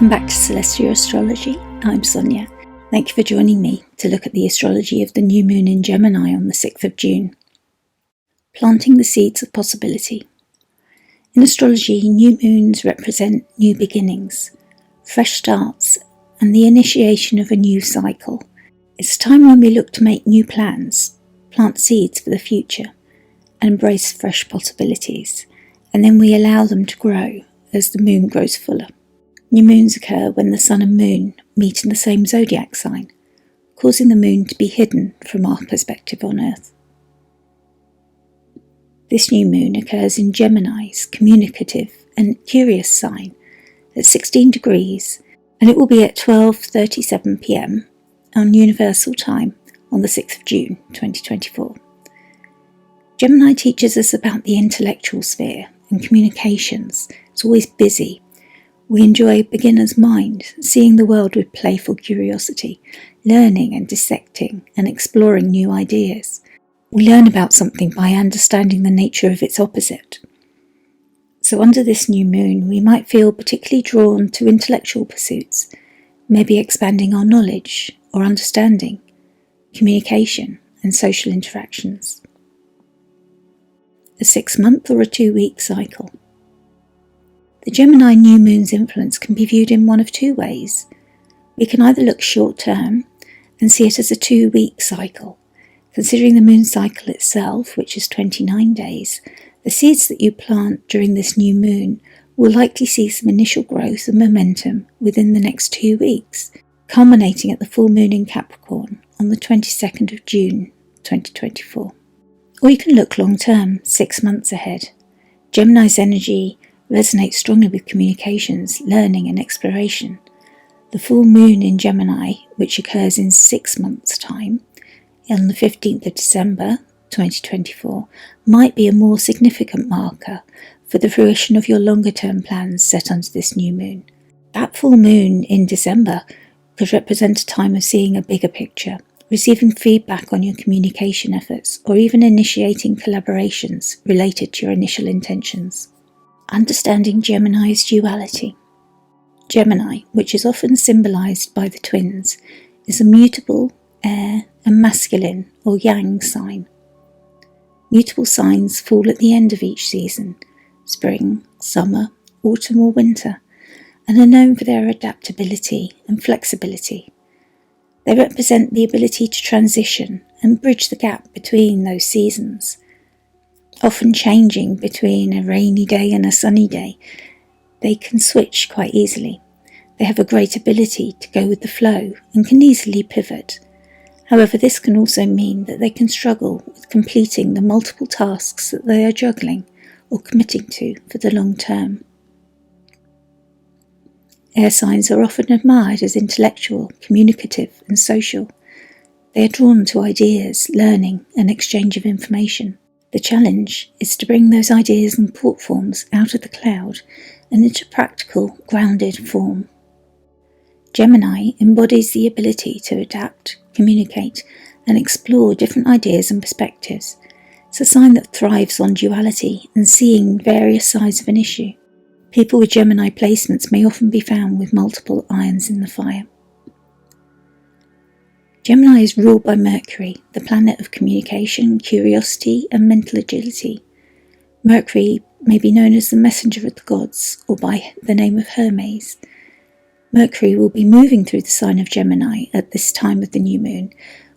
Welcome back to Celestia Astrology. I'm Sonia. Thank you for joining me to look at the astrology of the new moon in Gemini on the 6th of June. Planting the seeds of possibility. In astrology, new moons represent new beginnings, fresh starts, and the initiation of a new cycle. It's a time when we look to make new plans, plant seeds for the future, and embrace fresh possibilities, and then we allow them to grow as the moon grows fuller. New moons occur when the sun and moon meet in the same zodiac sign, causing the moon to be hidden from our perspective on Earth. This new moon occurs in Gemini's communicative and curious sign at 16 degrees, and it will be at 12:37 PM on Universal Time on the 6th of June 2024. Gemini teaches us about the intellectual sphere and communications. It's always busy. We enjoy beginner's mind, seeing the world with playful curiosity, learning and dissecting and exploring new ideas. We learn about something by understanding the nature of its opposite. So under this new moon, we might feel particularly drawn to intellectual pursuits, maybe expanding our knowledge or understanding, communication and social interactions. A 6-month or a 2-week cycle. The Gemini new moon's influence can be viewed in one of two ways. We can either look short-term and see it as a 2-week cycle. Considering the moon cycle itself, which is 29 days, the seeds that you plant during this new moon will likely see some initial growth and momentum within the next 2 weeks, culminating at the full moon in Capricorn on the 22nd of June 2024. Or you can look long-term, 6 months ahead. Gemini's energy resonates strongly with communications, learning and exploration. The full moon in Gemini, which occurs in 6 months' time, on the 15th of December 2024, might be a more significant marker for the fruition of your longer-term plans set under this new moon. That full moon in December could represent a time of seeing a bigger picture, receiving feedback on your communication efforts, or even initiating collaborations related to your initial intentions. Understanding Gemini's duality. Gemini, which is often symbolised by the twins, is a mutable, air and masculine or yang sign. Mutable signs fall at the end of each season, spring, summer, autumn or winter, and are known for their adaptability and flexibility. They represent the ability to transition and bridge the gap between those seasons. Often changing between a rainy day and a sunny day, they can switch quite easily. They have a great ability to go with the flow and can easily pivot. However, this can also mean that they can struggle with completing the multiple tasks that they are juggling or committing to for the long term. Air signs are often admired as intellectual, communicative and social. They are drawn to ideas, learning and exchange of information. The challenge is to bring those ideas and thought forms out of the cloud and into practical, grounded form. Gemini embodies the ability to adapt, communicate, and explore different ideas and perspectives. It's a sign that thrives on duality and seeing various sides of an issue. People with Gemini placements may often be found with multiple irons in the fire. Gemini is ruled by Mercury, the planet of communication, curiosity and mental agility. Mercury may be known as the messenger of the gods or by the name of Hermes. Mercury will be moving through the sign of Gemini at this time of the new moon,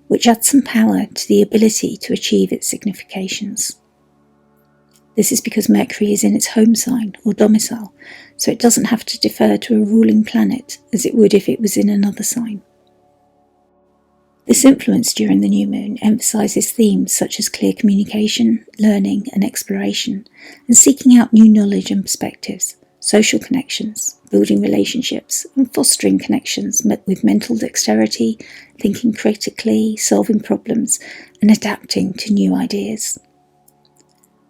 which adds some power to the ability to achieve its significations. This is because Mercury is in its home sign or domicile, so it doesn't have to defer to a ruling planet as it would if it was in another sign. This influence during the new moon emphasises themes such as clear communication, learning and exploration, and seeking out new knowledge and perspectives, social connections, building relationships, and fostering connections with mental dexterity, thinking critically, solving problems, and adapting to new ideas.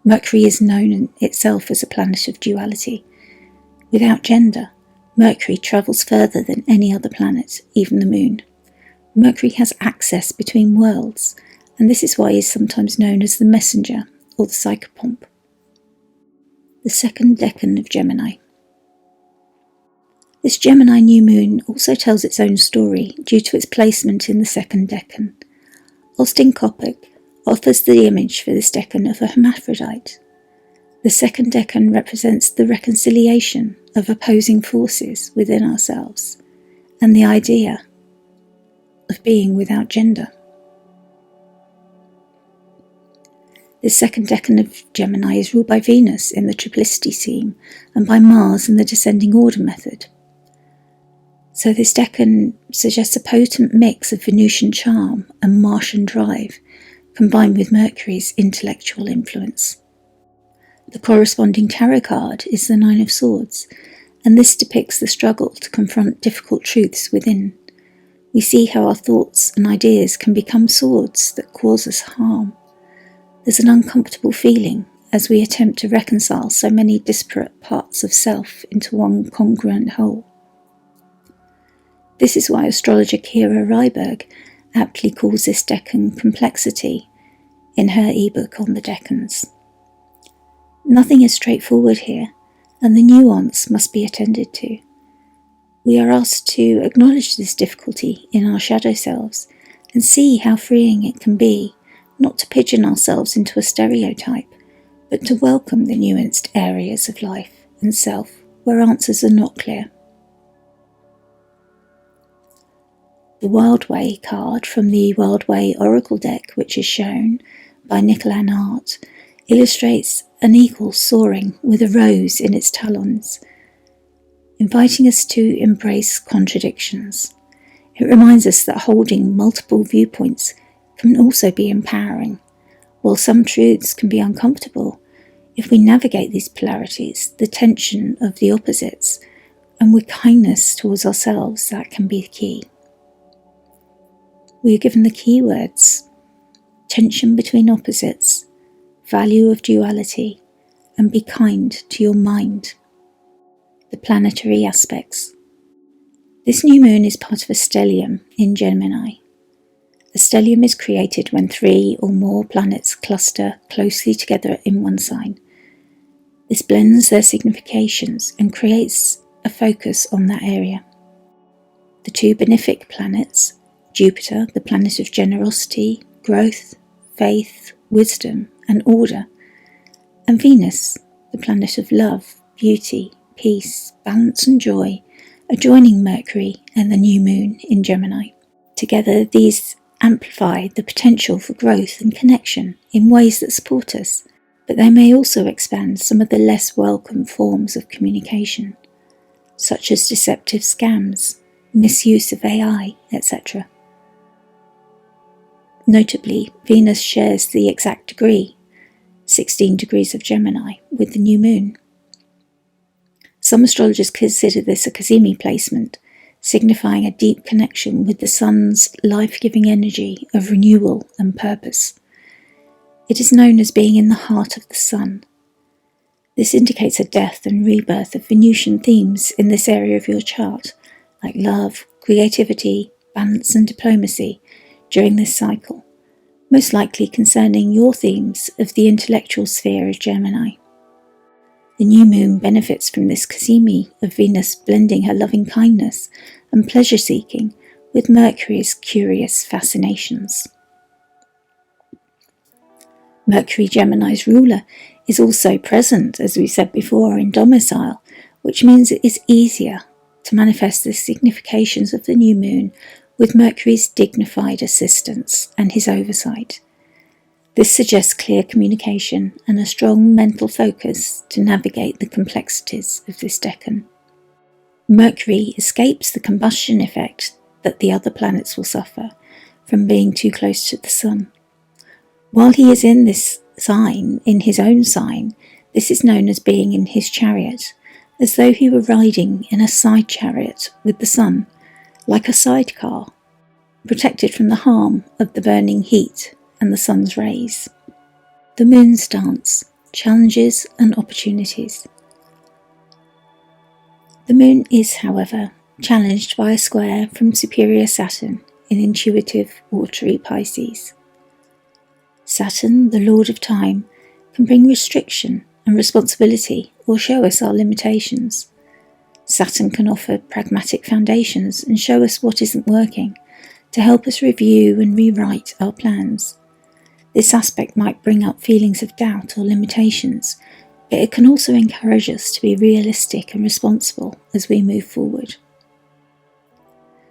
Mercury is known in itself as a planet of duality. Without gender, Mercury travels further than any other planet, even the moon. Mercury has access between worlds, and this is why he is sometimes known as the messenger or the psychopomp. The second decan of Gemini. This Gemini new moon also tells its own story due to its placement in the second decan. Austin Coppock offers the image for this decan of a hermaphrodite. The second decan represents the reconciliation of opposing forces within ourselves and the idea of being without gender. This second decan of Gemini is ruled by Venus in the triplicity theme and by Mars in the descending order method. So this decan suggests a potent mix of Venusian charm and Martian drive, combined with Mercury's intellectual influence. The corresponding tarot card is the Nine of Swords, and this depicts the struggle to confront difficult truths within. We see how our thoughts and ideas can become swords that cause us harm. There's an uncomfortable feeling as we attempt to reconcile so many disparate parts of self into one congruent whole. This is why astrologer Kira Ryberg aptly calls this decan complexity in her ebook on the decans. Nothing is straightforward here, and the nuance must be attended to. We are asked to acknowledge this difficulty in our shadow selves and see how freeing it can be, not to pigeon ourselves into a stereotype, but to welcome the nuanced areas of life and self where answers are not clear. The Wild Way card from the Wild Way Oracle deck, which is shown by Nicolan Art, illustrates an eagle soaring with a rose in its talons, inviting us to embrace contradictions. It reminds us that holding multiple viewpoints can also be empowering. While some truths can be uncomfortable, if we navigate these polarities, the tension of the opposites, and with kindness towards ourselves, that can be key. We are given the keywords: tension between opposites, value of duality, and be kind to your mind. The planetary aspects. This new moon is part of a stellium in Gemini. A stellium is created when 3 or more planets cluster closely together in one sign. This blends their significations and creates a focus on that area. The 2 benefic planets, Jupiter, the planet of generosity, growth, faith, wisdom, and order, and Venus, the planet of love, beauty, peace, balance, and joy, are joining Mercury and the new moon in Gemini. Together, these amplify the potential for growth and connection in ways that support us, but they may also expand some of the less welcome forms of communication, such as deceptive scams, misuse of AI, etc. Notably, Venus shares the exact degree, 16 degrees of Gemini, with the new moon. Some astrologers consider this a Cazimi placement, signifying a deep connection with the sun's life-giving energy of renewal and purpose. It is known as being in the heart of the sun. This indicates a death and rebirth of Venusian themes in this area of your chart, like love, creativity, balance, and diplomacy, during this cycle, most likely concerning your themes of the intellectual sphere of Gemini. The new moon benefits from this Cazimi of Venus blending her loving kindness and pleasure-seeking with Mercury's curious fascinations. Mercury, Gemini's ruler, is also present, as we said before, in domicile, which means it is easier to manifest the significations of the new moon with Mercury's dignified assistance and his oversight. This suggests clear communication and a strong mental focus to navigate the complexities of this decan. Mercury escapes the combustion effect that the other planets will suffer from being too close to the Sun. While he is in this sign, in his own sign, this is known as being in his chariot, as though he were riding in a side chariot with the Sun, like a sidecar, protected from the harm of the burning heat and the sun's rays. The moon's dance, challenges and opportunities. The moon is, however, challenged by a square from superior Saturn in intuitive, watery Pisces. Saturn, the Lord of Time, can bring restriction and responsibility or show us our limitations. Saturn can offer pragmatic foundations and show us what isn't working, to help us review and rewrite our plans. This aspect might bring up feelings of doubt or limitations, but it can also encourage us to be realistic and responsible as we move forward.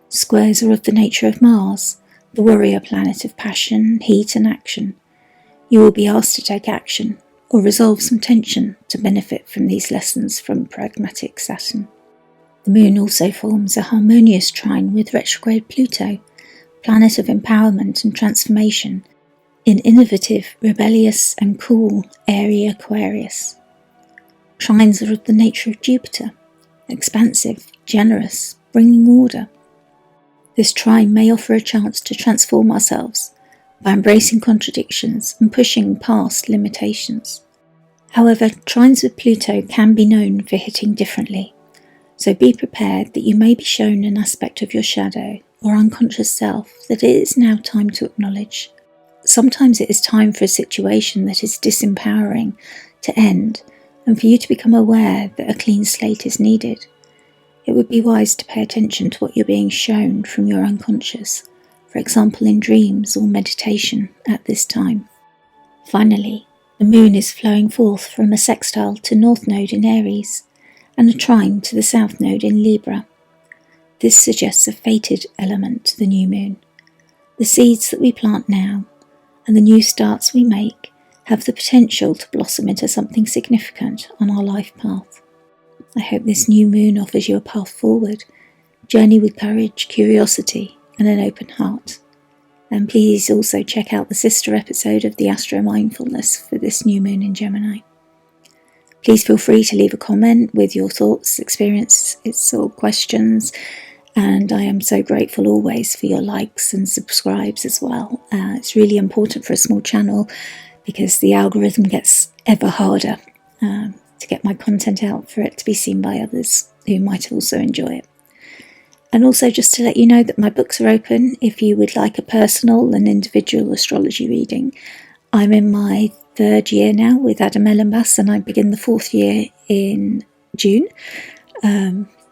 Squares are of the nature of Mars, the warrior planet of passion, heat and action. You will be asked to take action or resolve some tension to benefit from these lessons from pragmatic Saturn. The Moon also forms a harmonious trine with retrograde Pluto, planet of empowerment and transformation, in innovative, rebellious and cool area Aquarius. Trines are of the nature of Jupiter, expansive, generous, bringing order. This trine may offer a chance to transform ourselves by embracing contradictions and pushing past limitations. However, trines with Pluto can be known for hitting differently, so be prepared that you may be shown an aspect of your shadow or unconscious self that it is now time to acknowledge. Sometimes it is time for a situation that is disempowering to end and for you to become aware that a clean slate is needed. It would be wise to pay attention to what you're being shown from your unconscious, for example in dreams or meditation at this time. Finally, the Moon is flowing forth from a sextile to North Node in Aries and a trine to the South Node in Libra. This suggests a fated element to the new moon. The seeds that we plant now and the new starts we make have the potential to blossom into something significant on our life path. I hope this new moon offers you a path forward. Journey with courage, curiosity and an open heart. And please also check out the sister episode of the Astro Mindfulness for this new moon in Gemini. Please feel free to leave a comment with your thoughts, experiences or questions, and I am so grateful always for your likes and subscribes as well. It's really important for a small channel because the algorithm gets ever harder to get my content out for it to be seen by others who might also enjoy it. And also just to let you know that my books are open if you would like a personal and individual astrology reading. I'm in my 3rd year now with Adam Ellenbass and I begin the 4th year in June,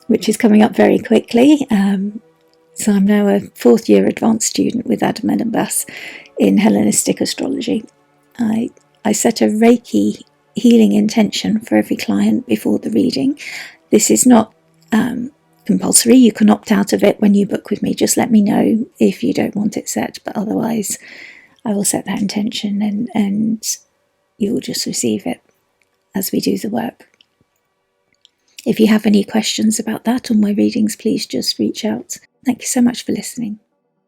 which is coming up very quickly. So I'm now a 4th year advanced student with Adam Ellenbass in Hellenistic astrology. I set a Reiki healing intention for every client before the reading. This is not compulsory. You can opt out of it when you book with me. Just let me know if you don't want it set, but otherwise I will set that intention and you will just receive it as we do the work. If you have any questions about that or my readings, please just reach out. Thank you so much for listening.